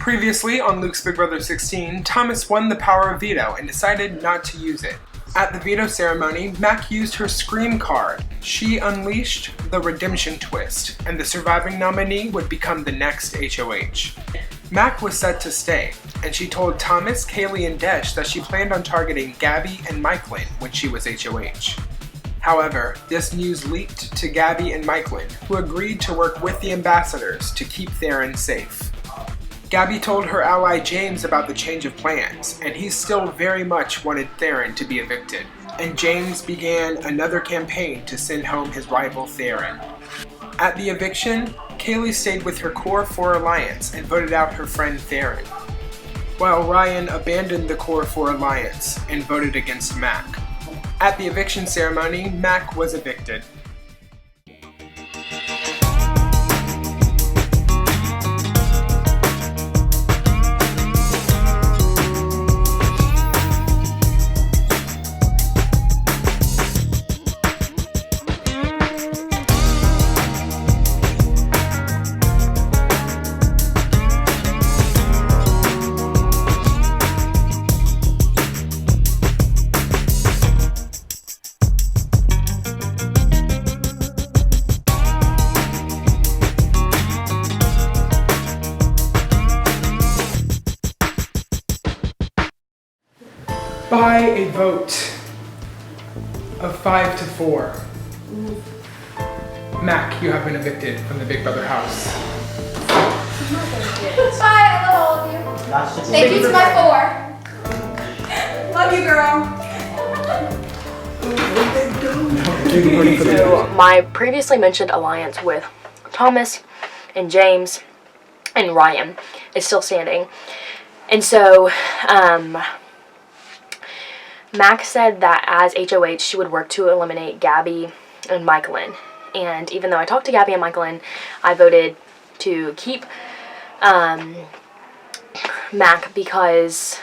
Previously, on Luke's Big Brother 16, Thomas won the power of veto and decided not to use it. At the veto ceremony, Mac used her Scream card. She unleashed the redemption twist, and the surviving nominee would become the next HOH. Mac was set to stay, and she told Thomas, Kaylee, and Desh that she planned on targeting Gabby and Michaelin when she was HOH. However, this news leaked to Gabby and Michaelin, who agreed to work with the ambassadors to keep Theron safe. Gabby told her ally James about the change of plans, and he still very much wanted Theron to be evicted. And James began another campaign to send home his rival Theron. At the eviction, Kaylee stayed with her Core 4 alliance and voted out her friend Theron, while Ryan abandoned the Core 4 alliance and voted against Mac. At the eviction ceremony, Mac was evicted. By a vote of 5 to 4, Mac, you have been evicted from the Big Brother house. Bye, I love all of you. Thank you to my 4. Love you, girl. So my previously mentioned alliance with Thomas and James and Ryan is still standing. And so, Mac said that as HOH, she would work to eliminate Gabby and Michaelin. And even though I talked to Gabby and Michaelin, I voted to keep Mac because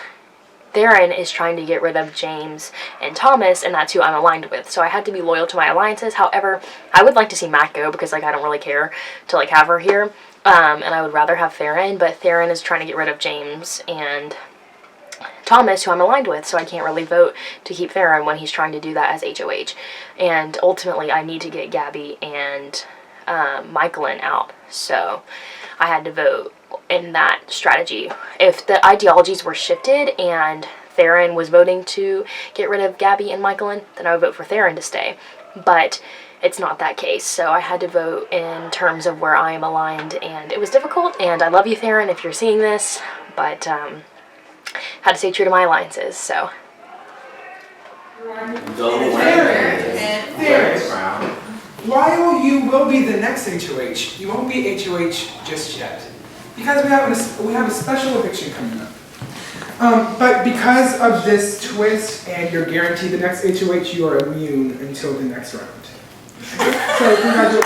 Theron is trying to get rid of James and Thomas, and that's who I'm aligned with. So I had to be loyal to my alliances. However, I would like to see Mac go because I don't really care to have her here. And I would rather have Theron, but Theron is trying to get rid of James and Thomas, who I'm aligned with, so I can't really vote to keep Theron when he's trying to do that as HOH. And ultimately, I need to get Gabby and Michaelin out, so I had to vote in that strategy. If the ideologies were shifted and Theron was voting to get rid of Gabby and Michaelin, then I would vote for Theron to stay. But it's not that case, so I had to vote in terms of where I am aligned, and it was difficult, and I love you, Theron, if you're seeing this, but had to stay true to my alliances, so. While you will be the next HOH, you won't be HOH just yet, because we have a special eviction coming up. But because of this twist and you're guaranteed the next HOH, you are immune until the next round. So congratulations.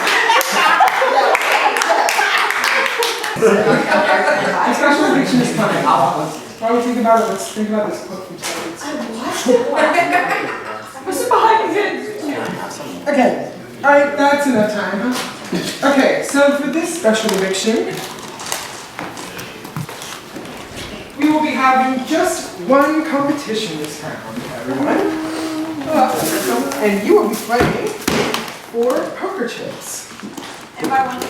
The special eviction is coming. While we think about it, let's think about this quote from Science. What's behind it? Okay, alright, that's enough time, huh? Okay, so for this special eviction, we will be having just one competition this round, everyone. And you will be playing for poker chips. If I want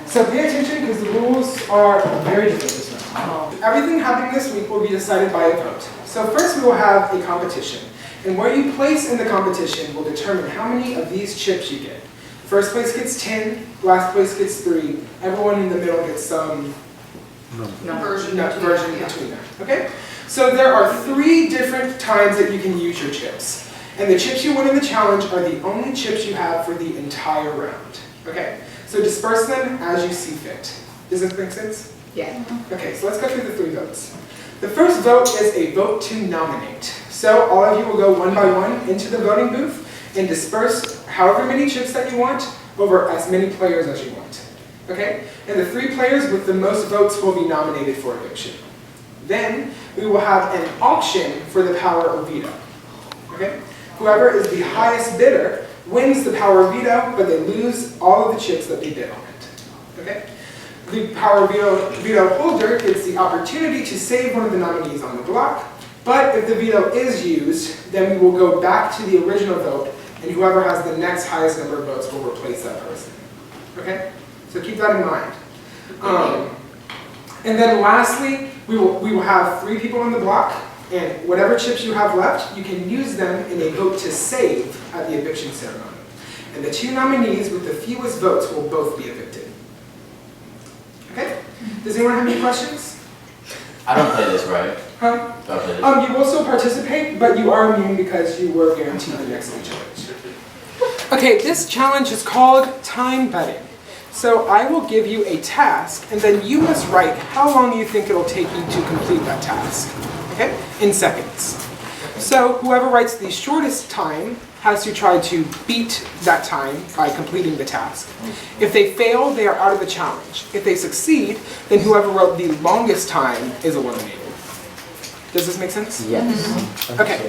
So pay attention because the rules are very different this round. Everything happening this week will be decided by a vote. So first we will have a competition. And where you place in the competition will determine how many of these chips you get. First place gets 10, last place gets 3. Everyone in the middle gets some version between them. Okay? So there are 3 different times that you can use your chips. And the chips you win in the challenge are the only chips you have for the entire round. Okay? So disperse them as you see fit. Does this make sense? Yeah. Okay, so let's go through the 3 votes. The first vote is a vote to nominate. So all of you will go one by one into the voting booth and disperse however many chips that you want over as many players as you want. Okay? And the 3 players with the most votes will be nominated for eviction. Then we will have an auction for the power of veto. Okay? Whoever is the highest bidder wins the power of veto, but they lose all of the chips that they bid on it. Okay? the power veto holder gets the opportunity to save one of the nominees on the block, but if the veto is used, then we will go back to the original vote, and whoever has the next highest number of votes will replace that person. Okay? So keep that in mind. And then lastly, we will have 3 people on the block, and whatever chips you have left, you can use them in a vote to save at the eviction ceremony. And the 2 nominees with the fewest votes will both be evicted. Okay? Does anyone have any questions? I don't play this, right? Huh? Don't play this. You will still participate, but you are immune because you were guaranteed the next challenge. Okay, this challenge is called time betting. So I will give you a task, and then you must write how long you think it'll take you to complete that task. Okay? In seconds. So whoever writes the shortest time has to try to beat that time by completing the task. If they fail, they are out of the challenge. If they succeed, then whoever wrote the longest time is eliminated. Does this make sense? Yes. Okay.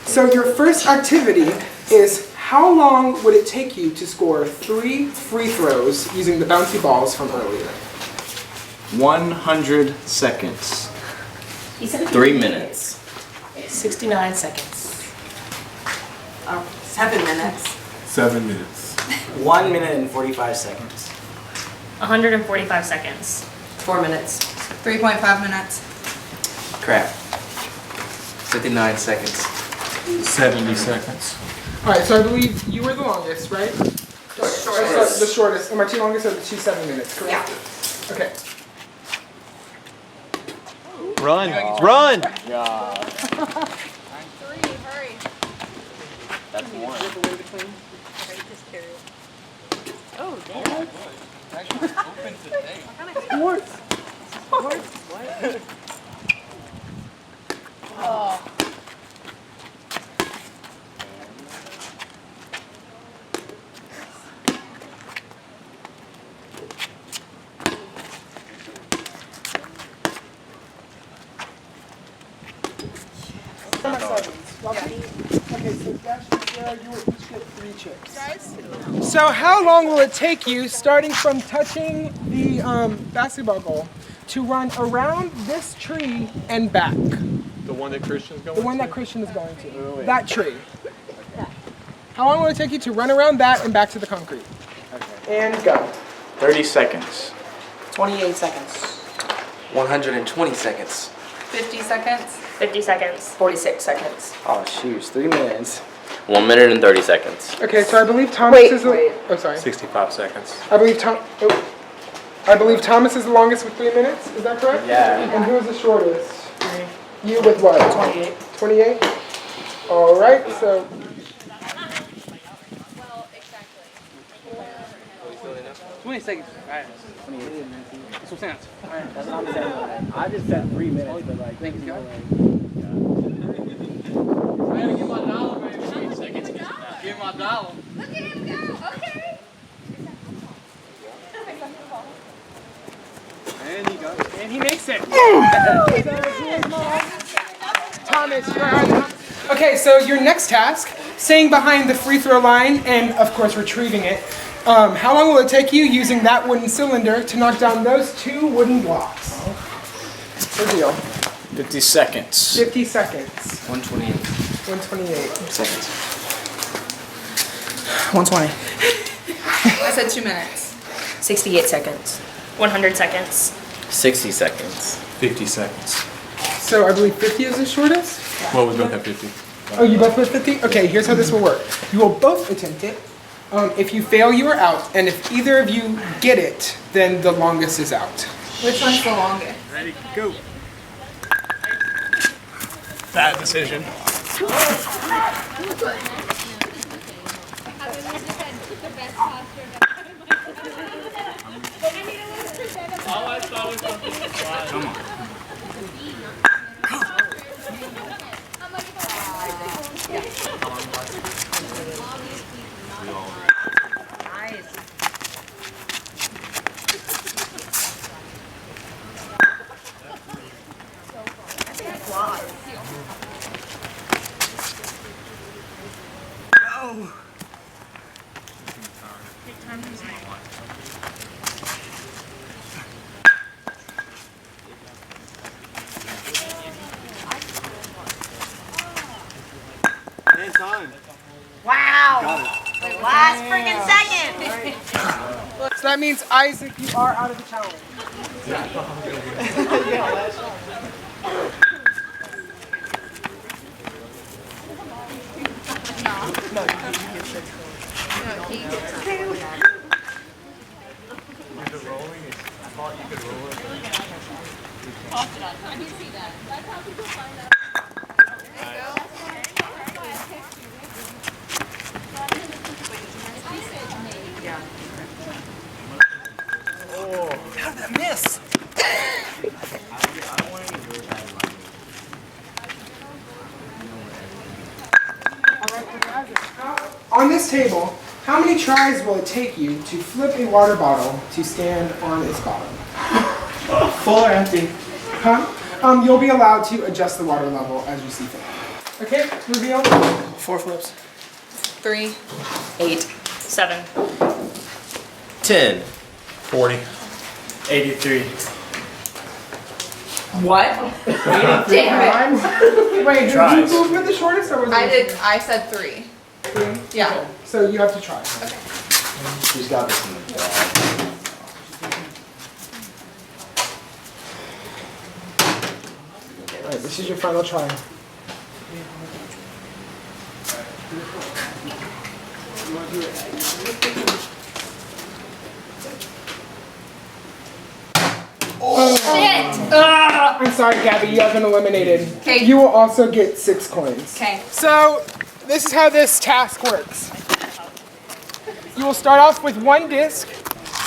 So your first activity is how long would it take you to score 3 free throws using the bouncy balls from earlier? 100 seconds. 3 minutes. 69 seconds. 7 minutes. 7 minutes. 1 minute and 45 seconds. 145 seconds. 4 minutes. 3.5 minutes. Crap. 59 seconds. 70 seconds. All right, so I believe you were the longest, right? The shortest. And my 2 longest are the 2 7 minutes, correct? Yeah. Okay. Run! Run! That's 1. Oh, damn. Okay, so Dash and Sarah, you will each get 3 chips. So how long will it take you, starting from touching the basketball goal, to run around this tree and back? The one that Christian's going The one that Christian is going to. That tree. How long will it take you to run around that and back to the concrete? And go. 30 seconds. 28 seconds. 120 seconds. 50 seconds. 50 seconds. 46 seconds. Oh, shoot. 3 minutes. 1 minute and 30 seconds. Okay, so I believe Thomas is wait. Oh, sorry. 65 seconds. I believe Thomas is the longest with 3 minutes. Is that correct? Yeah. And who is the shortest? You with what? 28. 28? All right, so 20 seconds. Alright. 28. That's what I'm saying. Alright, that's what I'm saying. I just said 3 minutes, but like, thank you. Give my dollar, baby. Give my dollar. Look at him go. Okay. And he got it. and he makes it. Thomas, you're on. Okay, so your next task, staying behind the free throw line and of course retrieving it. How long will it take you using that wooden cylinder to knock down those 2 wooden blocks? Good deal. 50 seconds. 50 seconds. 128 128. seconds. 120. I said 2 minutes. 68 seconds. 100 seconds. 60 seconds. 50 seconds. So I believe 50 is the shortest? Well, we both have 50. Oh, you both put 50? Okay, here's how this will work. You will both attempt it. If you fail, you are out. And if either of you get it, then the longest is out. Which one's the longest? Ready, go. Bad decision. Come on. last freaking second. So that means, Isaac, you are out of the challenge. How did that miss? On this table, how many tries will it take you to flip a water bottle to stand on its bottom? Full or empty? Huh? You'll be allowed to adjust the water level as you see fit. Okay, reveal. 4 flips. 3, 8, 7. 10. 40. 83. What? Damn it. Wait, Tries. who with the shortest or was it? I said 3. Yeah. So you have to try. She's got this in the bag. Alright, this is your final try. Shit. I'm sorry, Gabby, you have been eliminated. Okay. You will also get 6 coins. Okay. So, this is how this task works. You will start off with 1 disc.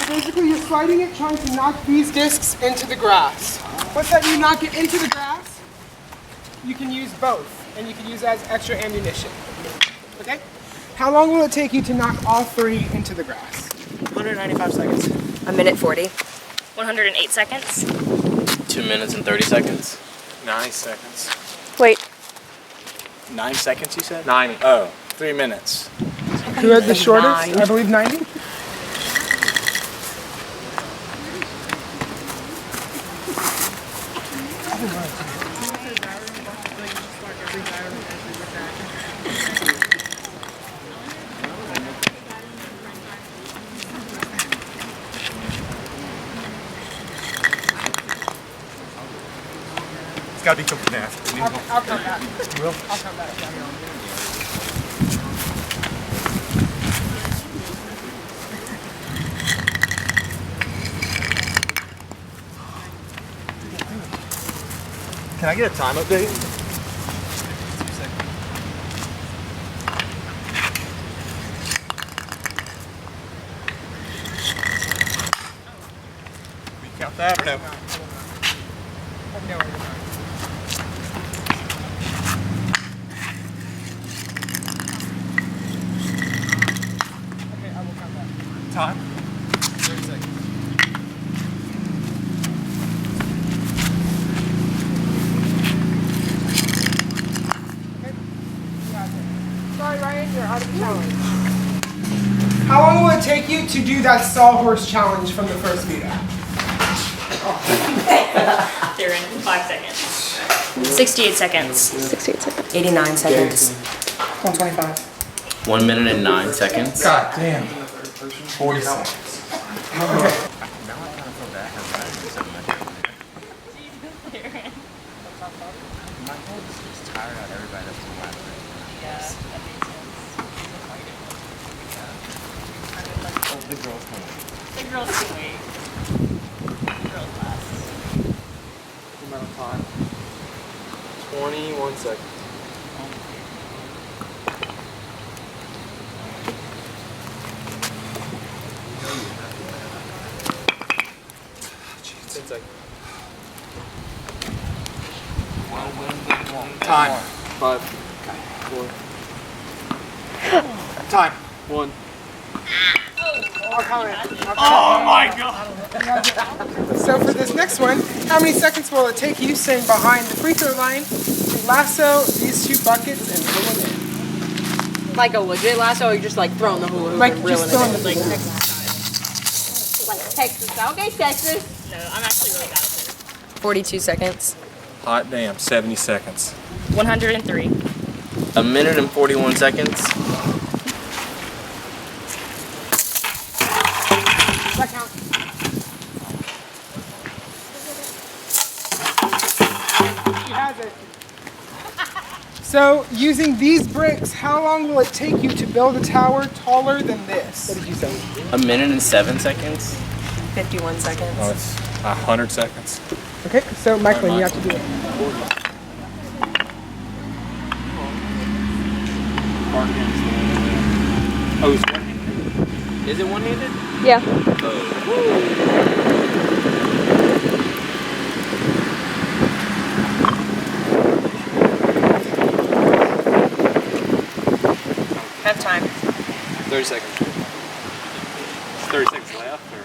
Basically, you're sliding it, trying to knock these discs into the grass. Once that you knock it into the grass, you can use both, and you can use that as extra ammunition. Okay? How long will it take you to knock all 3 into the grass? 195 seconds. a minute 40. 108 seconds. 2 minutes and 30 seconds. 9 seconds. Wait. 9 seconds, you said? 90. Oh, 3 minutes. Who had the shortest? 9. I believe 90. It's got to be something after. I'll come back. You will? I'll come back. Can I get a time update? We count that or no? No, okay, I will come back. Time? 30 seconds. Okay. You got it. Sorry, Ryan, you're out of the challenge. How long will it take you to do that sawhorse challenge from the first video? You're in 5 seconds. 68 seconds. 68 seconds. 89 seconds. 125. 1 minute and 9 seconds. God damn. 40 seconds. The girls come on. The girls can wait. The girls last. Amount of time. 21 seconds. Time. 5. 4. Time. 1. Oh my god! So for this next one, how many seconds will it take you staying behind the free throw line to lasso these 2 buckets and reel them in? Like a legit lasso, or you're just like throwing the hula hoop Like and just reeling throwing it the in? Like Texas. Okay, Texas. No, I'm actually really bad at this. 42 seconds. Hot damn. 70 seconds. 103. 1 minute and 41 seconds. He has it. So, using these bricks, how long will it take you to build a tower taller than this? What did you say? A minute and 7 seconds. 51 seconds. Oh, it's 100 seconds. Okay, so Michael, you have to do it. Oh, it's one-handed? Is it one-handed? Yeah. Have time. 30 seconds. 30 seconds left, or?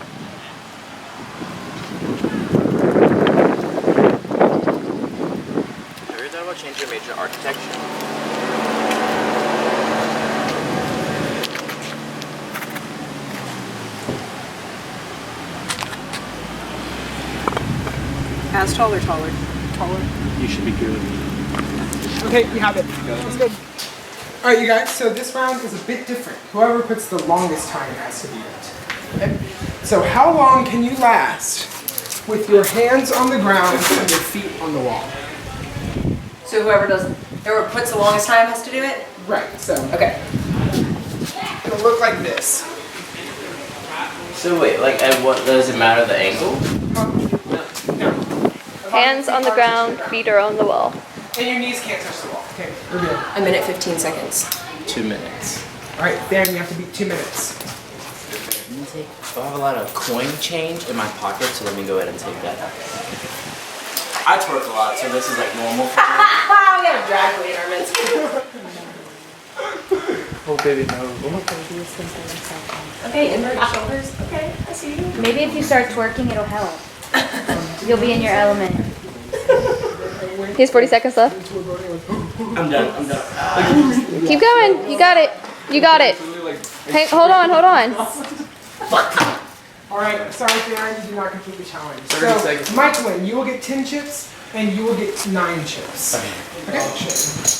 Have you thought about changing your major to architecture? As tall or taller? Taller. You should be good. Okay, you have it. That's good. Alright, you guys, so this round is a bit different. Whoever puts the longest time has to beat it. Okay? So how long can you last with your hands on the ground and your feet on the wall? So whoever puts the longest time has to do it? Right, so Okay. it'll look like this. So wait, like, at what does it matter the angle? No. Hands on the ground, feet are on the wall. And your knees can't touch the wall. Okay, we're good. A minute, 15 seconds. 2 minutes. Alright, Dan, you have to beat 2 minutes. I have a lot of coin change in my pocket, so let me go ahead and take that. I twerk a lot, so this is like normal for me. We have a drag queen in our midst. Oh, baby, no. Okay, invert your shoulders. Okay, I see you. Maybe if you start twerking, it'll help. You'll be in your element. Here's 40 seconds left. I'm done. Keep going. You got it. You got it. Hey, hold on. Alright, sorry, Dan, you do not complete the challenge. 30 seconds. Michael, you will get 10 chips, and you will get 9 chips. Okay?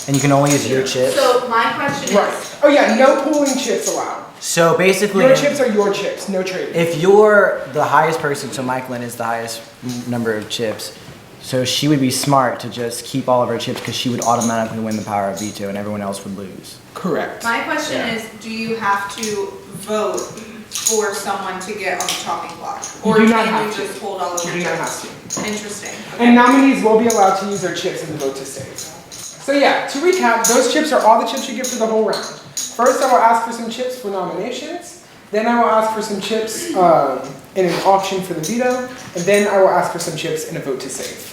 And you can only use your chips. So my question Right. Oh yeah, no pooling chips allowed. So basically, Your chips are your chips, no trading. if you're the highest person, so Mikeline is the highest number of chips, so she would be smart to just keep all of her chips because she would automatically win the power of veto and everyone else would lose. Correct. My question is, do you have to vote for someone to get on the chopping block? Or You do not can have you to. just hold all of You your do not chips? have to. Interesting. And nominees will be allowed to use their chips in the vote to save. So yeah, to recap, those chips are all the chips you get for the whole round. First, I will ask for some chips for nominations. Then I will ask for some chips in an auction for the veto. And then I will ask for some chips in a vote to save.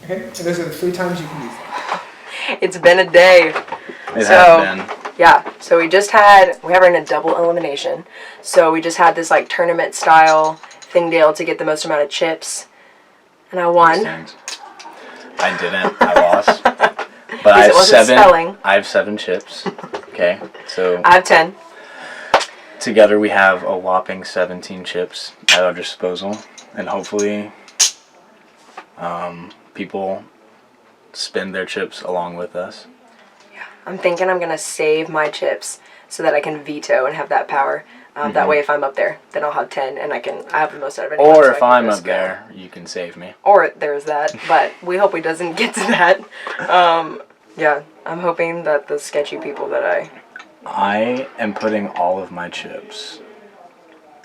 Okay? And those are the 3 times you can use them. It's been a day. It So- has been. Yeah, so we have in a double elimination. So we just had this like tournament style thing deal to get the most amount of chips. And I won. I didn't. I lost. But Because it wasn't spelling. I have 7 chips. Okay, so I have 10. together we have a whopping 17 chips at our disposal, and hopefully, people spend their chips along with us. I'm thinking I'm going to save my chips so that I can veto and have that power. That way if I'm up there, then I'll have 10 and I have the most out of anyone. Or so if I can I'm just up go. there, you can save me. Or there's that, but we hope it doesn't get to that. Yeah, I'm hoping that the sketchy people that I am putting all of my chips.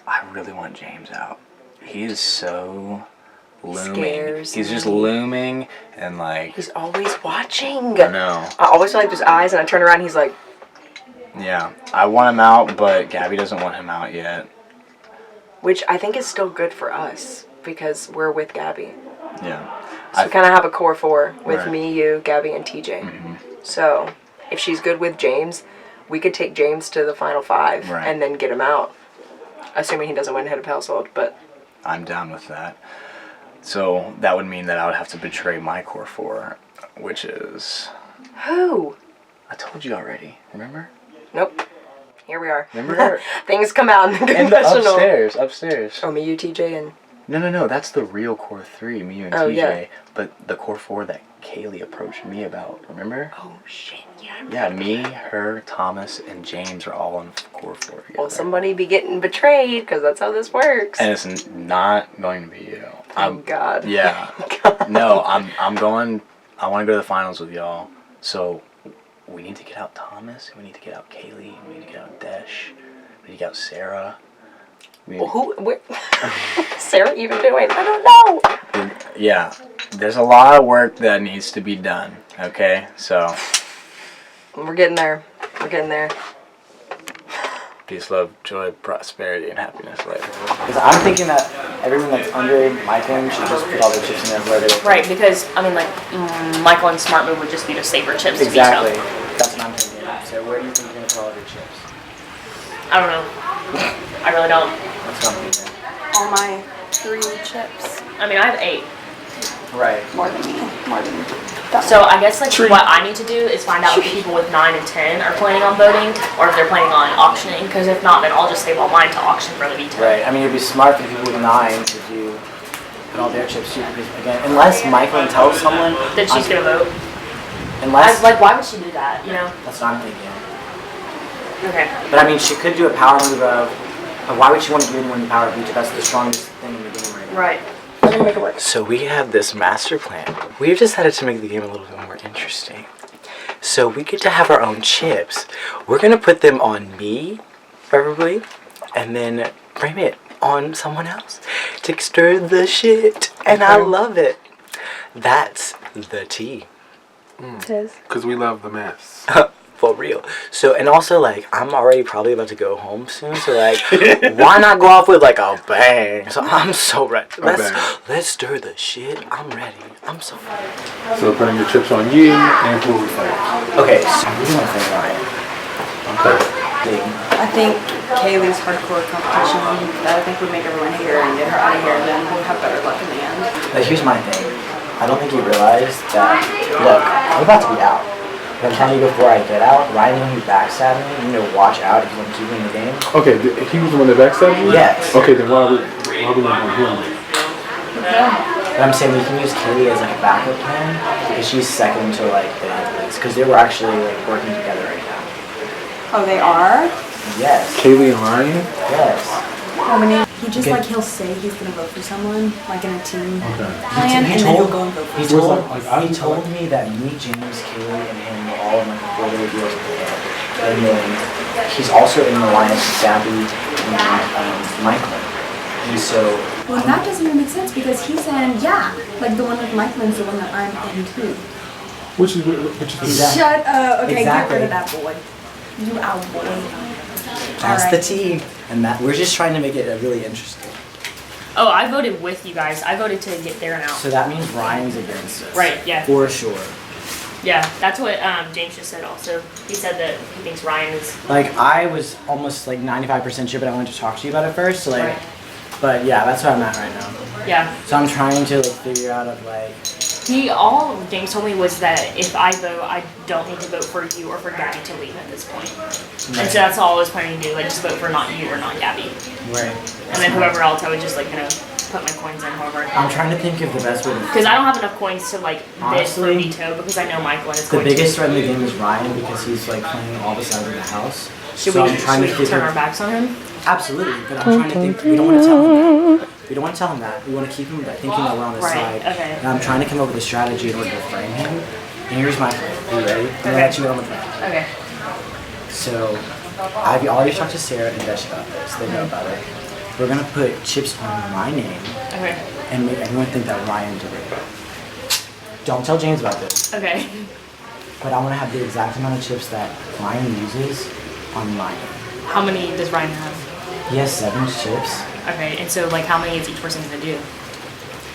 I really want James out. He is so looming. Scares He's just me. looming and like, He's always watching. I know. I always feel like there's eyes and I turn around and he's like, Yeah, I want him out, but Gabby doesn't want him out yet. which I think is still good for us because we're with Gabby. Yeah. So we kind of have a core 4 with Right. me, you, Gabby, and TJ. Mm-hmm. So if she's good with James, we could take James to the final 5 Right. and then get him out. Assuming he doesn't win head of household, but I'm down with that. So that would mean that I would have to betray my core 4, which is... who? I told you already, remember? Nope. Here we are. Remember? Things come out in the In the confessional. upstairs. Oh, me, you, TJ, and No. That's the real core 3, me and Oh, TJ. yeah. But the core 4 that Kaylee approached me about, remember? Oh shit, Yeah, me, her, Thomas, and James are all on core 4 together. Well, somebody be getting betrayed because that's how this works. And it's not going to be you. Thank God. Yeah. God. No, I'm going. I want to go to the finals with y'all. So we need to get out Thomas. We need to get out Kaylee. We need to get out Desh. We need to get out Sarah. Well, what's Sarah even doing? I don't know. Yeah, there's a lot of work that needs to be done. Okay, so We're getting there. We're getting there. peace, love, joy, prosperity, and happiness later. Because I'm thinking that everyone that's under Michael should just put all their chips in there where they Right, because, I mean, like, Michael and Smart Move would just be to save her chips Exactly. to veto. That's what I'm thinking. So where do you think you're going to put all of your chips? I don't know. I really don't. That's what I'm thinking. All my 3 chips. I mean, I have 8. Right. More than me. More than So I guess, like, what I need to do is find out if the people with 9 and 10 are planning on voting, or if they're planning on auctioning, because if not, then I'll just save all mine to auction for the veto. Right. I mean, it'd be smart for the people with 9 to do put all their chips too. Because again, unless Michael tells someone That she's gonna vote. Unless Like, why would she do that, you know? that's what I'm thinking. Okay. But I mean, she could do a power move of. But why would she want to give anyone the power of veto? That's the strongest thing in the game right now. Right. I'm gonna make it work. So we have this master plan. We've decided to make the game a little bit more interesting. So we get to have our own chips. We're gonna put them on me, preferably, and then frame it on someone else to stir the shit. And I love it. That's the tea. It is. Because we love the mess. For real. So, and also, like, I'm already probably about to go home soon, so, like, why not go off with, like, a bang? So, I'm so ready. Let's stir the shit. I'm ready. I'm so ready. So putting your chips on you and who we fight. Okay, so what do you want to think, Ryan? Okay. I think Kaylee's hardcore competition that I think would make everyone hate her and get her out of here, then we'll have better luck in the end. But here's my thing. I don't think you realized that, look, I'm about to be out. But I'm telling you before I get out, Ryan, when you backstab me, you know, watch out if you want to keep me in the game. Okay, he was the one that backstabbed you? Yes. Okay, then why are we not on him? But I'm saying we can use Kaylee as like a backup plan because she's second to like the athletes because they were actually like working together right now. Oh, they are? Yes. Kaylee and Ryan? Yes. I mean, he just Okay. like, he'll say he's gonna vote for someone, like in a team Okay. plan, and then he'll go and vote for He someone. told me that me, James, Kaylee, and him were all in like a 4-day deal together. And then he's also in the alliance with Gabby and Michael. And so Well, that doesn't even make sense because he's in, like the one with Michaelin's the one that I'm in too. Which is Exactly. Shut up. Okay, Exactly. get rid of that boy. You out, boy. that's All the right. team. And that we're just trying to make it really interesting. Oh, I voted with you guys. I voted to get there and out. So that means Ryan's against us. Right, yeah. For sure. Yeah, that's what James just said also. He said that he thinks Ryan is... Like, I was almost like 95% sure, but I wanted to talk to you about it first. So, like, Right. but yeah, that's where I'm at right now. Yeah. So I'm trying to like figure out of like, All James told me was that if I vote, I don't need to vote for you or for Gabby to leave at this point. And so that's all I was planning to do, like just vote for not you or not Gabby. right. And then whoever else, I would just like, put my coins in however. I'm trying to think of the best way to. Because I don't have enough coins to like bid for Honestly, veto because I know Michael is The going biggest to. threat in the game is Ryan because he's like playing all the sides of the house. Should so we, I'm trying to should we turn figure. our backs on him? Absolutely, but I'm trying to think. We don't want to tell him that. We don't want to tell him that. We want to keep him thinking that we're on his Right, side. okay. And I'm trying to come up with a strategy in order to frame him. And here's my plan. Are you ready? I'm gonna let you know on the plan. Okay. So, I've already talked to Sarah and Desh about this. They know about it. We're gonna put chips on my name Okay. and make everyone think that Ryan did it. Don't tell James about this. Okay. But I want to have the exact amount of chips that Ryan uses on my name. How many does Ryan have? He has 7 chips. Okay, and so like how many is each person gonna do?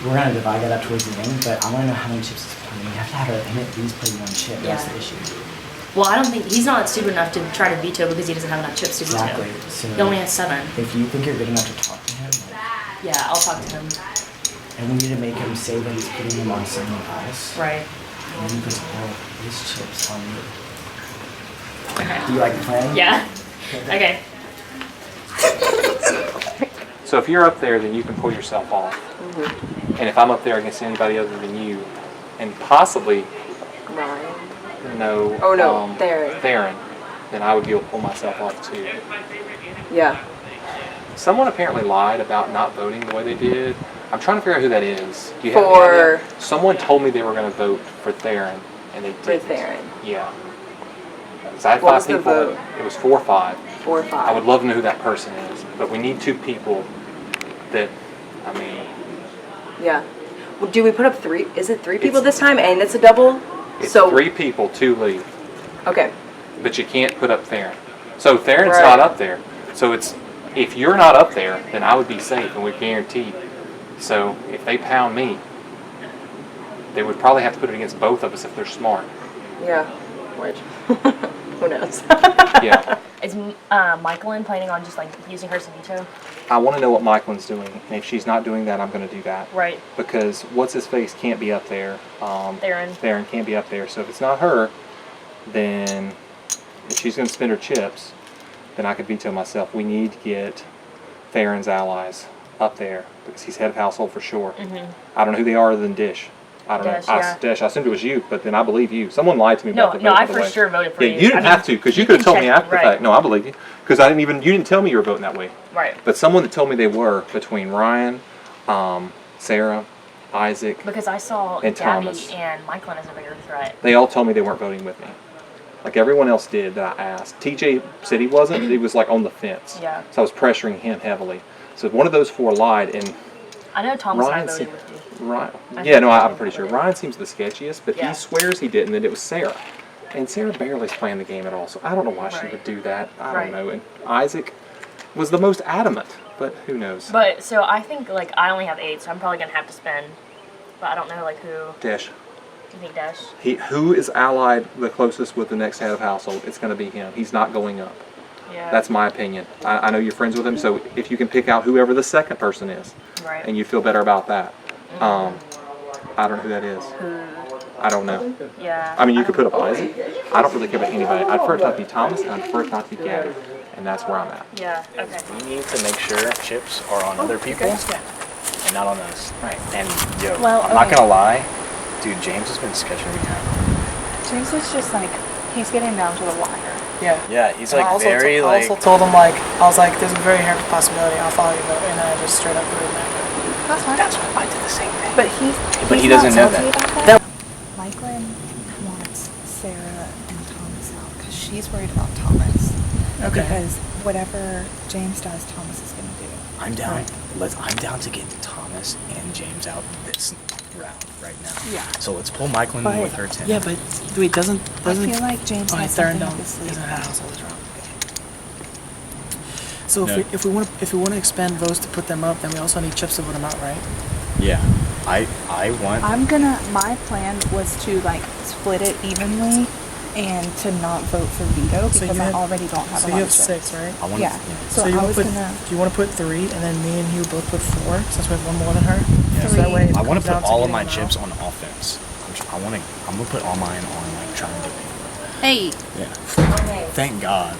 We're gonna divide that up towards the end, but I want to know how many chips he's playing. We have to have him at least play 1 chip. That's Yeah. the issue. Well, I don't think he's not stupid enough to try to veto because he doesn't have enough chips to veto. Exactly. So He only has 7. if you think you're good enough to talk to him, Yeah, I'll talk to him. and we need to make him say that he's putting them on someone else. Right. And then he puts all his chips on you. Okay. Do you like the plan? Yeah. Okay. So if you're up there, then you can pull yourself off. And if I'm up there against anybody other than you, and possibly Ryan. no, Oh no, Theron, then I would be able to pull myself off too. Yeah. Someone apparently lied about not voting the way they did. I'm trying to figure out who that is. Do you have For- any idea? Someone told me they were going to vote for Theron, and they didn't. For Theron. Yeah. So I had What 5 was the people. vote? It was 4-5. 4-5. I would love to know who that person is, but we need 2 people that, I mean, Yeah. Well, do we put up 3? Is it 3 people this time, and it's a double? it's So 3 people, 2 leave. okay. But you can't put up Theron. So Theron's Right. not up there. So it's, if you're not up there, then I would be safe and we're guaranteed. So if they pound me, they would probably have to put it against both of us if they're smart. Yeah. Which who knows? Yeah. Is Michaelin planning on just like using her as a veto? I want to know what Michaelin's doing, and if she's not doing that, I'm going to do that. Right. Because what's his face can't be up there. Theron. Theron can't be up there. So if it's not her, then if she's going to spend her chips, then I could veto myself. We need to get Theron's allies up there because he's head of household for sure. I don't know who they are other than Dish. I don't Dish, know. yeah. Dish. I assumed it was you, but then I believe you. Someone lied to me No, about the no, vote, I by the for way. sure voted for yeah, you. you didn't have to because you could have told me after the right. fact. No, I believe you because I didn't even. You didn't tell me you were voting that way. Right. But someone that told me they were between Ryan, Sarah, Isaac, Because I saw and Gabby Thomas. and Michaelin as a bigger threat. They all told me they weren't voting with me. Like everyone else did that I asked. TJ said he wasn't. He was like on the fence. Yeah. So I was pressuring him heavily. So one of those 4 lied, and I know Thomas and I Ryan voted se- with you. Ryan. I Yeah, think no, I I'm did pretty sure. vote. Ryan seems the sketchiest, but Yeah. he swears he didn't, and it was Sarah. And Sarah barely's playing the game at all, so I don't know why she Right. would do that. I Right. don't know. And Isaac was the most adamant, but who knows? But so I think like I only have 8, so I'm probably gonna have to spend. But I don't know like who. Dash. You think Dash? Who is allied the closest with the next head of household? It's going to be him. He's not going up. Yeah. That's my opinion. I know you're friends with him, so if you can pick out whoever the second person is, Right. and you feel better about that. I don't know who that is. I don't know. Yeah. I mean, you could put up Isaac. I don't really care about anybody. I'd prefer it not to be Thomas, and I'd prefer it not to be Gabby. And that's where I'm at. Yeah. Okay. We need to make sure chips are on other people and not on us. Right. And yo, Well, I'm not okay. gonna lie, dude. James has been sketching me out. James is just like, he's getting down to the wire. Yeah. Yeah, he's And like I also very I like. also told him like, I was like, there's a very high possibility I'll follow you vote, and then I just straight up voted that. That's fine. That's what I did the same thing. But But he he's doesn't not know salty that. about that. Michaelin wants Sarah and Thomas out because she's worried about Thomas. Okay. Because whatever James does, Thomas is going to do. I'm down. I'm down to get Thomas and James out this round right now. Yeah. So let's pull Michaelin But- with her 10. Yeah, but wait, doesn't I feel like James oh, has Theron something up don't his sleeve. isn't a household is wrong. So No. if we want to expend votes to put them up, then we also need chips to vote them out, right? Yeah. I want. My plan was to like split it evenly and to not vote for veto So because you I have- already don't have So a you lot have of chips. 6, right? I want. Yeah. So you I wanna was put, gonna. do you want to put 3, and then me and you both put 4, since we have one more than her? Yeah. So that way it I want comes to down put all of getting my them chips out. on offense. I'm gonna put all mine on like trying to. Hey. Yeah. Thank God.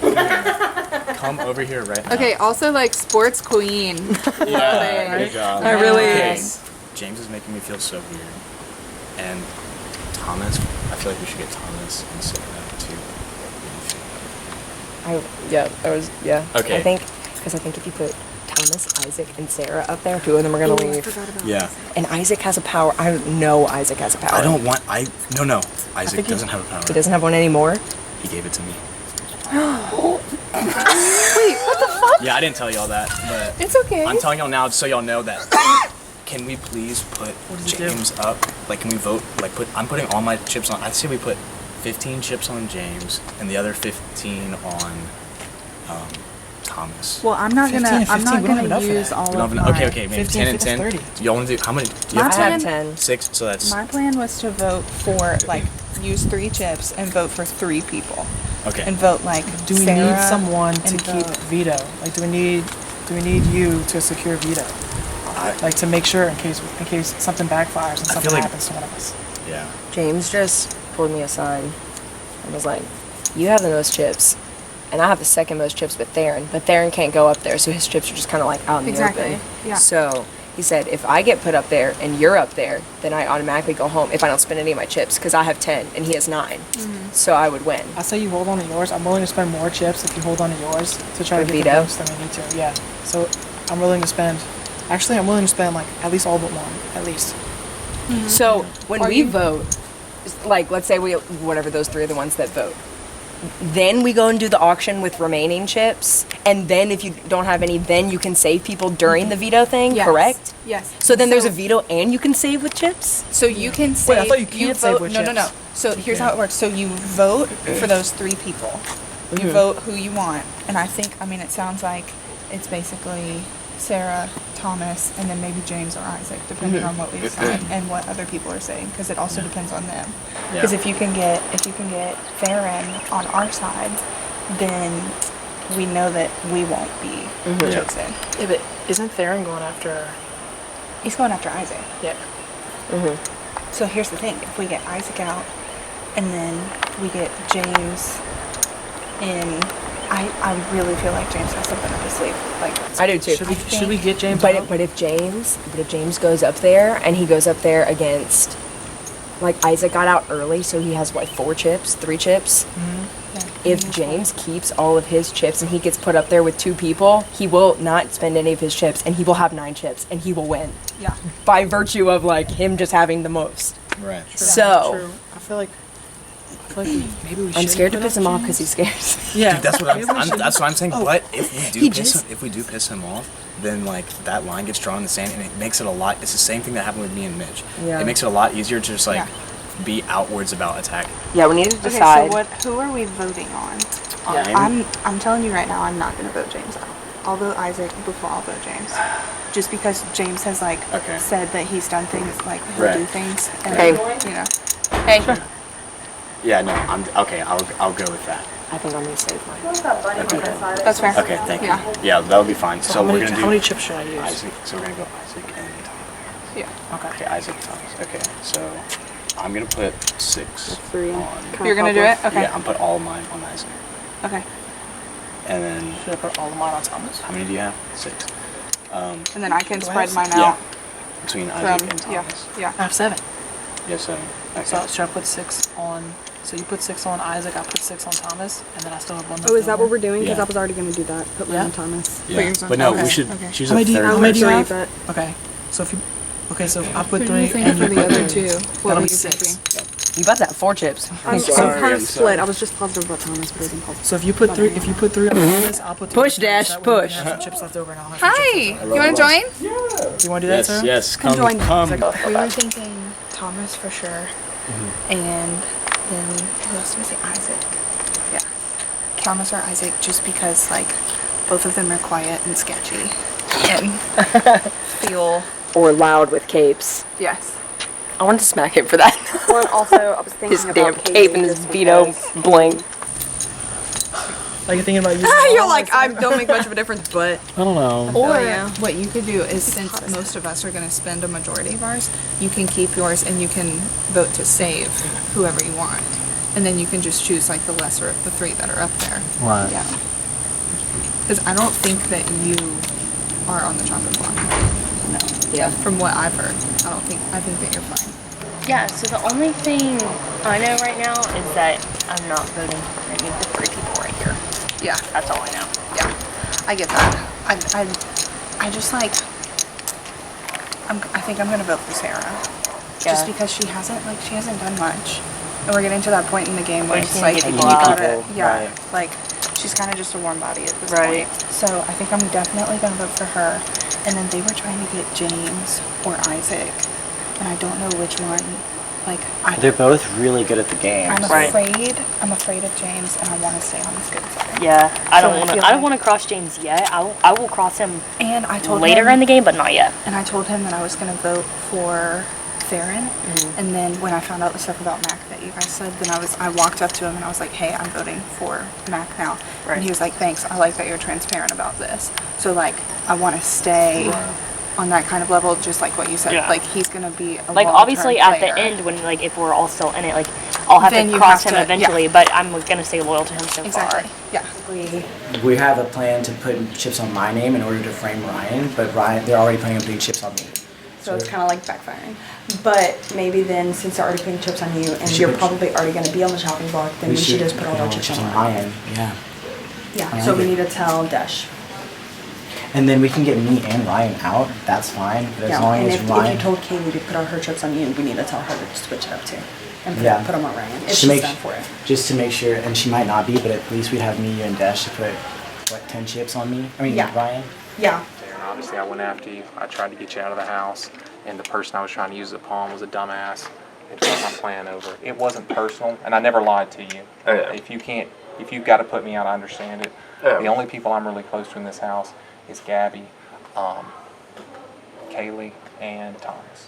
Come over here right now. Okay, also like sports queen. Yeah. Good job. I really. Okay. James is making me feel so weird. And Thomas, I feel like we should get Thomas and Sarah too. Yeah. Okay. I think if you put Thomas, Isaac, and Sarah up there, 2 of them are gonna leave. Yeah. And Isaac has a power. I know Isaac has a power. I don't want. No. Isaac think doesn't have a power. He doesn't have one anymore. He gave it to me. Wait, what the fuck? Yeah, I didn't tell y'all that, but It's okay. I'm telling y'all now so y'all know that. Can we please put James up? Like, can we vote? Like, I'm putting all my chips on. I say we put 15 chips on James and the other 15 on Thomas. Well, I'm not 15 gonna. and I'm 15, not we don't have gonna enough for use that. all We don't of have my. enough- okay, maybe 15 10 and 10. 30. Do y'all want to do how many? Do you My have I have 10. 10. 6, so that's My plan was to vote for like use 3 chips and vote for 3 people okay. and vote like. Do we Sarah need someone to and keep vote. veto? Like, do we need you to secure veto? Like to make sure in case something backfires and I something feel like- happens to one of us. Yeah. James just pulled me aside and was like, "You have the most chips. and I have the second most chips with Theron, but Theron can't go up there, so his chips are just kind of like out in the open. Yeah. So he said, if I get put up there and you're up there, then I automatically go home if I don't spend any of my chips, because I have 10 and he has 9. So I would win. I say you hold on to yours. I'm willing to spend more chips if you hold on to yours to try to get veto? the boost than we need to. Yeah. So I'm willing to spend. Actually, I'm willing to spend like at least all but one, at least. So when we vote, like let's say we whatever those 3 are the ones that vote, then we go and do the auction with remaining chips, and then if you don't have any, then you can save people during the veto thing. Yes. Correct? Yes. So then there's a veto and you can save with chips? So you can Wait, save. I thought you can't save vote, with no, chips. No. So here's how it works. So you vote for those 3 people. You vote who you want, and I think, I mean, it sounds like it's basically Sarah, Thomas, and then maybe James or Isaac, depending on what we decide and what other people are saying, because it also depends on them. Because if you can get Theron on our side, then we know that we won't be chosen. Yeah, but isn't Theron going after? He's going after Isaac. Yeah. So here's the thing: if we get Isaac out, and then we get James in, I really feel like James has something up his sleeve. Like I do too. Should we get James? But if James goes up there and he goes up there against, like Isaac got out early, so he has what 3 chips. If James keeps all of his chips and he gets put up there with 2 people, he will not spend any of his chips, and he will have 9 chips, and he will win. Yeah. By virtue of like him just having the most. Right. So. True. I feel like maybe we should. I'm scared to put piss up him off James. because he's scared. Yeah. Dude, that's what I'm saying. Oh. But if we do piss him off, then like that line gets drawn in the sand, and it makes it a lot. It's the same thing that happened with me and Mitch. Yeah. It makes it a lot easier to just like be outwards about attacking. Yeah, we need to decide. Okay, so who are we voting on? Yeah. I'm telling you right now, I'm not going to vote James out. I'll vote Isaac before I'll vote James. Just because James has like said that he's done things, like he'll do things. And, you know. Hey. Yeah, no, I'm okay. I'll go with that. I think I'm gonna save mine. Okay. That's fair. Okay, thank you. Yeah, that'll be fine. So we're gonna do. How many chips should I use? Isaac. So we're gonna go Isaac and Thomas. Yeah. Okay, Isaac and Thomas. Okay, so I'm gonna put 6 3 on. You're going to do it? Okay. Yeah, I'm put all of mine on Isaac. Okay. And then Should I put all of mine on Thomas? how many do you have? 6. And then I can Do I spread have mine Yeah. out Between Isaac from, and Thomas. yeah. I have 7. Yeah, 7. Okay. So should I put 6 on? So you put 6 on Isaac, I put 6 on Thomas, and then I still have 1. Oh, is that what we're doing? Because Yeah. I was already going to do that. Put mine Yeah. on Thomas. Yeah. But no, Okay. we should Okay. choose How a many do you, third how many do you person. have? Okay. So if you, so I put 3 What do you think and for you the put other 2. 2? What That'll were be you 6. thinking? You about to have 4 chips. I'm sorry, kind I'm of split. sorry. I was just positive about Thomas, but I wasn't positive. So if you put 3, on Thomas, I'll put 2. Push, on Dash, Thomas. That way we push. can have some chips left over, and I'll have some Hi. chips You want to join? left. You want to do that, Sarah? Yes, Come join me. come. We were thinking Thomas for sure. And then who else did we say? Isaac. Yeah. Thomas or Isaac, just because like both of them are quiet and sketchy and feel. Or loud with capes. Yes. I wanted to smack him for that. Well, and also, I was thinking His about damn Katie cape and his just veto because- bling. Are you thinking about you? You're like, I don't make much of a difference, but. I don't know. Or what you could do is, since most of us are going to spend a majority of ours, you can keep yours and you can vote to save whoever you want. And then you can just choose like the lesser of the 3 that are up there. Right. Yeah. Because I don't think that you are on the chopping block. No. Yeah. From what I've heard, I think that you're fine. Yeah, so the only thing I know right now is that I'm not voting for any of the 3 people right here. Yeah. That's all I know. Yeah. I get that. I just like, I think I'm going to vote for Sarah. Just because she hasn't done much. And we're getting to that point in the game where We're it's just like, gonna you get gotta, people, yeah, right. like, she's kind of just a warm body at this Right. point. So I think I'm definitely gonna vote for her. And then they were trying to get James or Isaac, and I don't know which one. Like, They're both really good at the game. I'm Right. afraid of James, and I want to stay on his good side. Yeah, I So don't want to. feel I don't like- want to cross James yet. I will cross him And I told later him, in the game, but not yet. and I told him that I was gonna vote for Theron. And then when I found out the stuff about Mac that you guys said, then I walked up to him and I was like, hey, I'm voting for Mac now. Right. And he was like, thanks, I like that you're transparent about this. So like, I want to stay on that kind of level, just like what you said. Yeah. Like, he's gonna be a Like long-term obviously at the player. end when like if we're all still in it, like I'll have then to you cross have him to- eventually, yeah. but I'm gonna stay loyal to him so Exactly. far. Yeah. We have a plan to put chips on my name in order to frame Ryan, but they're already planning on putting chips on me. So it's kind of like backfiring. But maybe then, since they're already putting chips on you, and should you're put- probably already going to be on the chopping block, then we should just put all our chips on Ryan. Ryan. Yeah. Yeah, I so like we it. need to tell Dash. And then we can get me and Ryan out. That's fine. But as Yeah, long and as if Ryan. you told Kaylee to put all her chips on you, we need to tell her to switch it up too. And put them on Ryan, if Just she's make- down for it. Just to make sure, and she might not be, but at least we'd have me, you, and Dash to put, 10 chips on me? I mean, Yeah. Ryan? Yeah. And obviously I went after you. I tried to get you out of the house, and the person I was trying to use as a pawn was a dumbass and took my plan over. It wasn't personal, and I never lied to you. Oh, yeah. If you've got to put me out, I understand it. Yeah. The only people I'm really close to in this house is Gabby, Kaylee, and Thomas.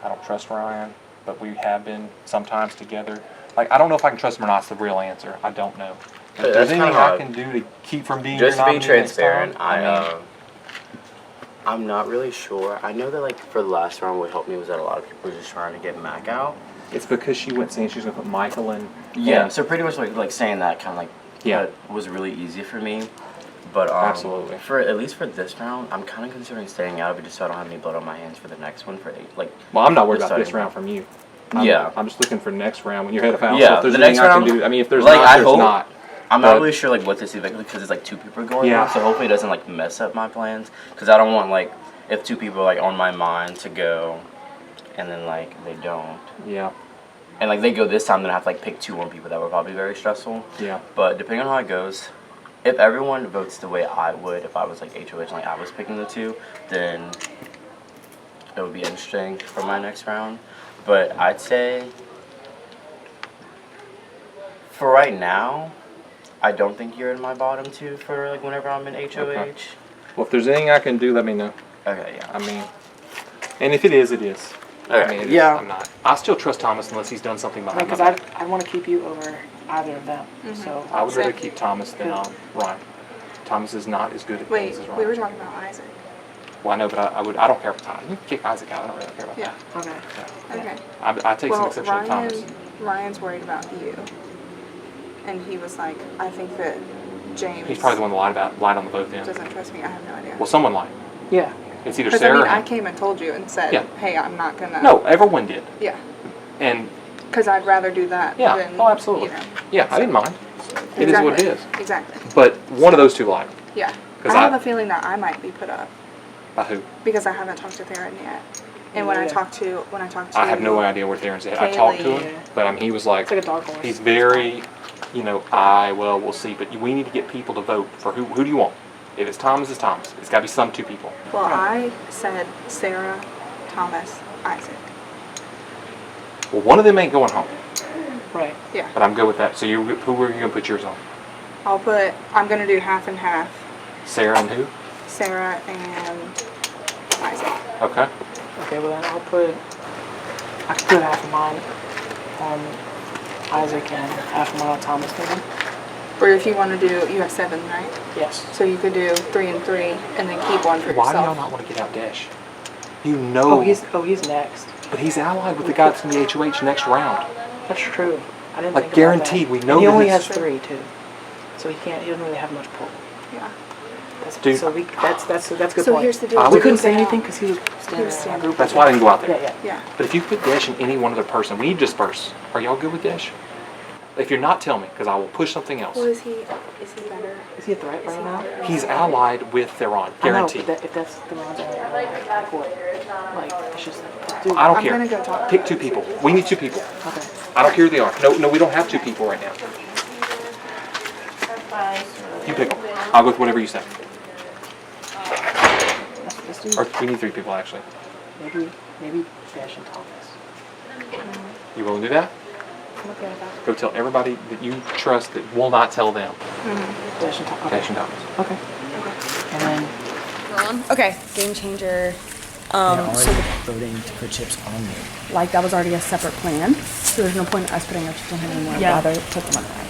I don't trust Ryan, but we have been sometimes together. Like, I don't know if I can trust him or not. It's the real answer. I don't know. If Yeah, there's that's anything kinda I odd. can do to keep from being Just your to be nominee next transparent, time, I'm not really sure. I know that like for the last round, what helped me was that a lot of people were just trying to get Mac out. it's because she went saying she was gonna put Michael in. Yeah, so pretty much like saying that kind of like Yeah. was really easy for me. But Absolutely. for at least for this round, I'm kind of considering staying out of it just so I don't have any blood on my hands for the next one for like. Well, I'm not worried the about this starting round from you. Yeah. I'm just looking for next round when you're head of house. Yeah, If there's the next anything I round. can do, I mean, if there's like, not, I there's hope, not. I'm But- not really sure like what this eviction because it's like 2 people are going Yeah. on, so hopefully it doesn't like mess up my plans because I don't want like if 2 people are like on my mind to go, and then like they don't. Yeah. And like they go this time, then I have to like pick 2 more people. That would probably be very stressful. Yeah. But depending on how it goes, if everyone votes the way I would, if I was like HOH and like I was picking the 2, then it would be interesting for my next round. But I'd say for right now, I don't think you're in my bottom 2 for like whenever I'm in HOH. Okay. Well, if there's anything I can do, let me know. Okay, yeah. I mean, and if it is, it is. Okay. I mean, it is. Yeah. I'm not. I still trust Thomas unless he's done something behind my Because back. I want to keep you over either of them. So I would rather keep Thomas than Ryan. Thomas is not as good at Wait, things as we Ryan. were talking about Isaac. Well, I know, but I don't care for Thomas. You can kick Isaac out. I don't really care about Yeah. Okay. that. Okay. I take some Well, exception to Thomas. Ryan's worried about you. And he was like, I think that James He's probably the one that lied on the vote then. doesn't trust me. I have no idea. Well, someone lied. Yeah. It's either Because Sarah I mean, or I him. came and told you and said, Yeah. hey, I'm not gonna. No, everyone did. Yeah. And Because I'd rather do that yeah, than. oh, absolutely. You know. Yeah, I didn't mind. It is what it is. Exactly. But one of those 2 lied. Yeah. 'Cause I have I- a feeling that I might be put up By who? because I haven't talked to Theron yet. And when I talked to I have no idea where Theron's at. I talked to him, but I mean, he was like, It's like a dark horse. he's very, well, we'll see. But we need to get people to vote for who do you want? If it's Thomas, it's Thomas. It's got to be some 2 people. Well, I said Sarah, Thomas, Isaac. Well, one of them ain't going home, Right. Yeah. but I'm good with that. So who are you going to put yours on? I'm going to do half and half. Sarah and who? Sarah and Isaac. Okay. Okay, well then I could put half of mine on Isaac and half of mine on Thomas maybe. Or if you want to do, you have 7, right? Yes. So you could do 3 and 3 and then keep one for Why do y'all yourself. not want to get out Dash? You know. Oh, he's next. But he's allied with the guy that's in the HOH next round. That's true. I didn't Like, think guaranteed, about that. we know And he that only it's- has 3 too, so he doesn't really have much pull. Yeah. Dude. So that's a good So point. here's the deal. I We would- couldn't say anything because he was standing in our group. That's why I didn't go out there. Yeah. Yeah. But if you put Dash and any one other person, we need to disperse. Are y'all good with Dash? If you're not, tell me, because I will push something else. Well, is he better? Is he a threat right now? He's allied with Theron, guaranteed. I know, but if that's the rounds only, like what? Like, it's just dude, I don't I'm care. gonna go talk. Pick 2 people. We need 2 people. Okay. I don't care who they are. No, we don't have 2 people right now. You pick them. I'll go with whatever you say. Let's do Or we need 3 people, actually. maybe Dash and Thomas. You willing to do that? I'm okay with that. Go tell everybody that you trust that will not tell them. Dash and Thomas. Dash and Thomas. Okay. And then Okay, game changer. They're already voting to put chips on me. Like that was already a separate plan, so there's no point in us putting our chips on him anymore. Yeah. Rather put them on Ryan.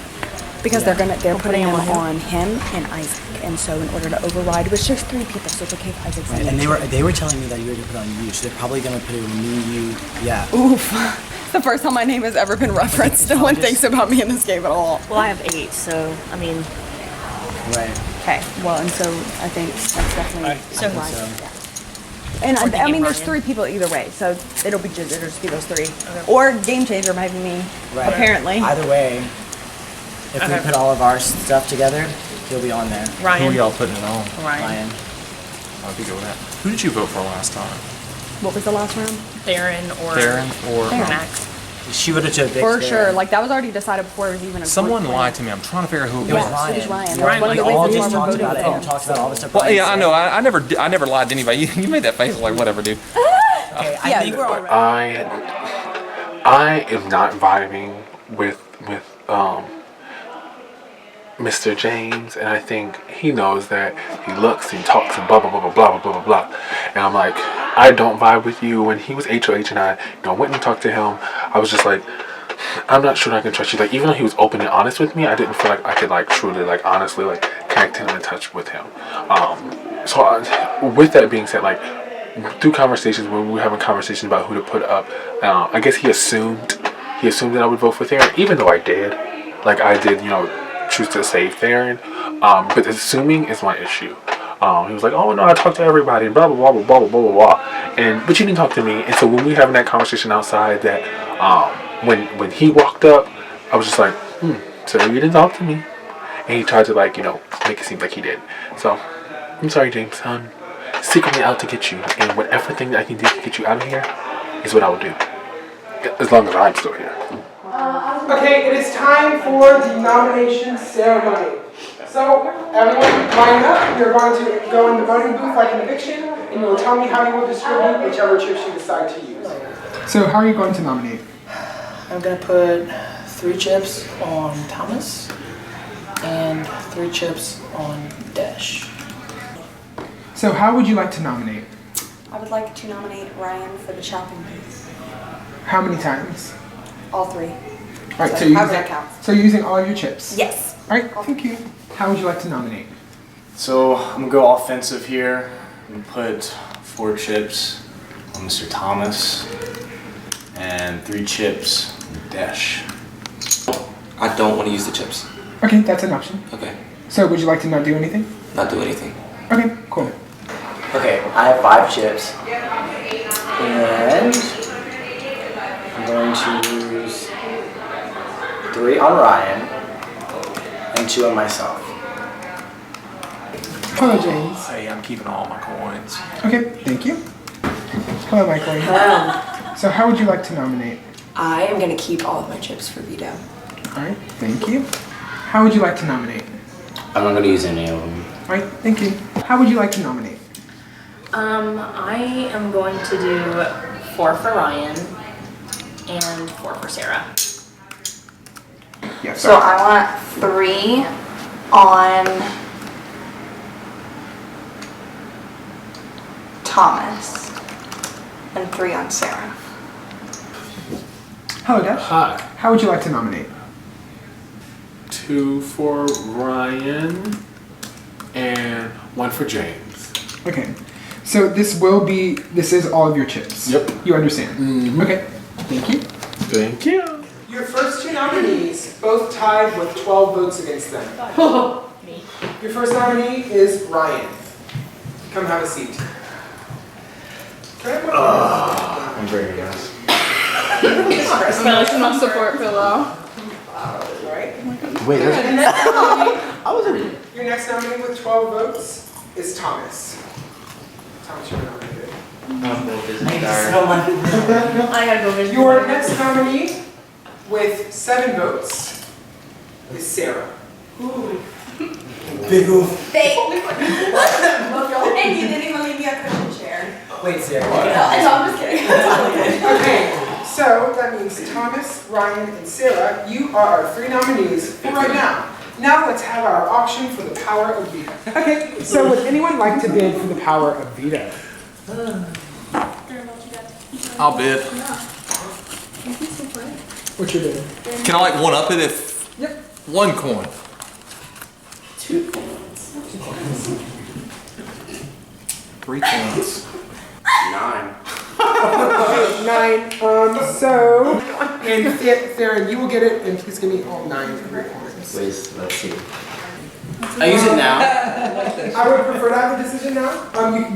Because they're putting him on him and Isaac, and so in order to override, it was just 3 people, so it's okay if Isaac's Right, in and it. they were telling me that you were gonna put it on you, so they're probably gonna put it on me, you, yeah. Oof. It's the first time my name has ever been referenced. No one thinks about me in this game at all. Well, I have 8, so I mean. Right. Okay. Well, and so I think that's definitely So- And Or I thinking mean, there's Ryan. 3 people either way, so it'll just be those 3. Or game changer might be me. Right. Apparently. Either way, if we Okay. put all of our stuff together, he'll be on there. Who Ryan. are y'all putting it on? Ryan. I'll be good with that. Who did you vote for last time? What was the last round? Theron or Theron or Max. She would have took Big For Bear. sure. Like that was already decided before it was even a Someone group lied to me. I'm trying to figure out who it It was was. Ryan. It was Ryan. Ryan, One of the We all reasons just why talked we're about it voting and for talked about all the stuff. Well, Ryan yeah, I said. know. I never lied to anybody. You made that face like whatever, dude. Okay, I Yeah, think you were all right. I am not vibing with Mr. James, and I think he knows that. He looks and talks and blah blah blah blah blah blah blah blah. And I'm like, I don't vibe with you. When he was HOH and I, went and talked to him, I was just like, I'm not sure I can trust you. Like, even though he was open and honest with me, I didn't feel like I could like truly like honestly like connect him in touch with him. With that being said, like through conversations when we were having conversations about who to put up, I guess he assumed that I would vote for Theron, even though I did. Like I did, choose to save Theron. But assuming is my issue. He was like, oh no, I talked to everybody and blah blah blah blah blah blah blah blah. But you didn't talk to me. And so when we were having that conversation outside, that when he walked up, I was just like, so you didn't talk to me. And he tried to like, make it seem like he did. So I'm sorry, James. I'm secretly out to get you, and whatever thing that I can do to get you out of here is what I will do. As long as I'm still here. Okay, it is time for the nomination ceremony. So, everyone line up. You're going to go in the voting booth like an eviction, and you will tell me how you will distribute whichever chips you decide to use. So, how are you going to nominate? I'm gonna put 3 chips on Thomas and 3 chips on Dash. So, how would you like to nominate? I would like to nominate Ryan for the shopping booth. How many times? All 3. Alright, so, however that counts. you're using all of your chips? Yes. Alright, thank you. How would you like to nominate? So I'm gonna go offensive here. I'm gonna put 4 chips on Mr. Thomas and 3 chips on Dash. I don't want to use the chips. Okay, that's an option. Okay. So, would you like to not do anything? Not do anything. Okay, cool. Okay, I have 5 chips. And I'm going to use 3 on Ryan and 2 on myself. Hello, James. Hey, I'm keeping all my coins. Okay, thank you. Hello, Michael. So, how would you like to nominate? I am going to keep all of my chips for veto. Alright, thank you. How would you like to nominate? I'm not gonna use any of them. Alright, thank you. How would you like to nominate? I am going to do 4 for Ryan and 4 for Sarah. Yes, So I want 3 on Thomas and 3 on Sarah. Hello, Dash. Hi. How would you like to nominate? 2 for Ryan and 1 for James. Okay. So this is all of your chips. Yep. You understand? Okay. Thank you. Thank you. Your first 2 nominees both tied with 12 votes against them. Me. Your first nominee is Ryan. Come have a seat. Can I put I'm very guys. Smelly enough support pillow. Wait, Your next nominee, your next nominee with 12 votes is Thomas. Thomas, you're nominated. I gotta go visit. Your next nominee with 7 votes is Sarah. Big oof. And you didn't even leave me a cushion chair. Wait, Sarah. No, I'm just kidding. Okay, so that means Thomas, Ryan, and Sarah, you are our 3 nominees for right now. Now let's have our auction for the power of veto. Okay, so would anyone like to bid for the power of veto? I'll bid. What's your bid? Can I like one up it if? Yep. 1 coin. 2 coins. 3 coins. 9. 9. So, and Theron, you will get it, and please give me all 9 of your coins. Wait, let's see. I use it now. I would prefer to have the decision now.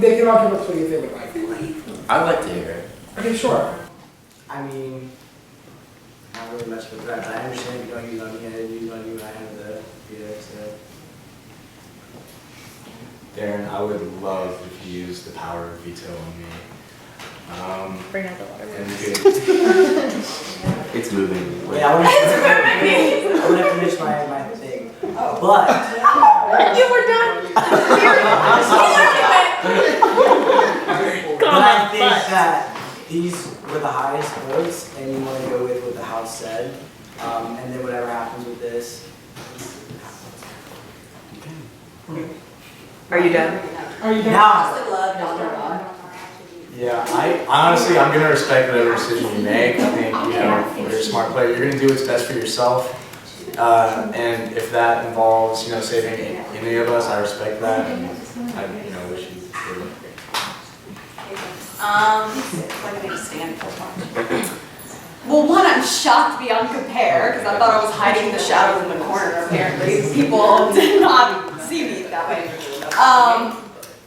They can all give a plea if they would like. I'd like to hear it. Okay, sure. I mean, not really much of a threat, but I understand you don't use on me. I didn't use on you when I had the veto, so. Darren, I would love if you used the power of veto on me. Bring out the water. And it's moving. Wait, I want to finish my thing. But You were done. But I think that these were the highest votes, and you want to go with what the House said, and then whatever happens with this. Are you done? Are you done? Now. Yeah, I honestly, I'm gonna respect whatever decision you make. I think, you know, you're a smart player. You're gonna do what's best for yourself. And if that involves, you know, saving any of us, I respect that. And I, you know, wish you good luck. Like I need to stand for one. Well, one, I'm shocked beyond compare because I thought I was hiding in the shadows in the corner. Apparently, people did not see me that way.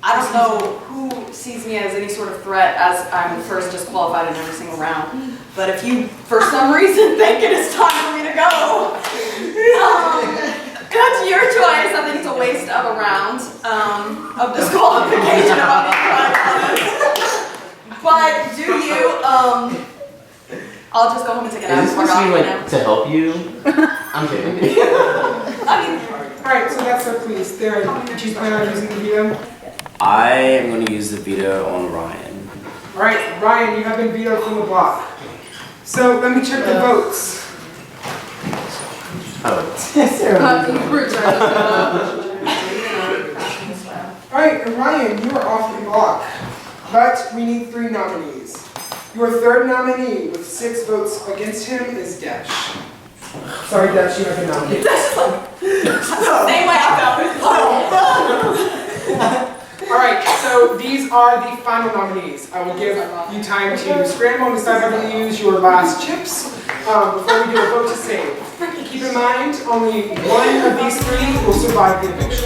I don't know who sees me as any sort of threat, as I'm first disqualified in every single round. But if you, for some reason, think it is time for me to go, that's your choice. I think it's a waste of a round of disqualification if I'm being honest. But do you? I'll just go home and take a nap. Is this supposed to be like to help you? I'm kidding. I mean, alright, so that's our please. Theron, did you plan on using the veto? I am going to use the veto on Ryan. Alright, Ryan, you have been vetoed from the block. So let me check the votes. Alright, and Ryan, you are off the block. But we need 3 nominees. Your third nominee with 6 votes against him is Dash. Sorry, Dash, you have been nominated. same way I felt. Alright, so these are the final nominees. I will give you time to scramble and decide how to use your last chips before we do a vote to save. Keep in mind, only one of these 3 will survive the eviction.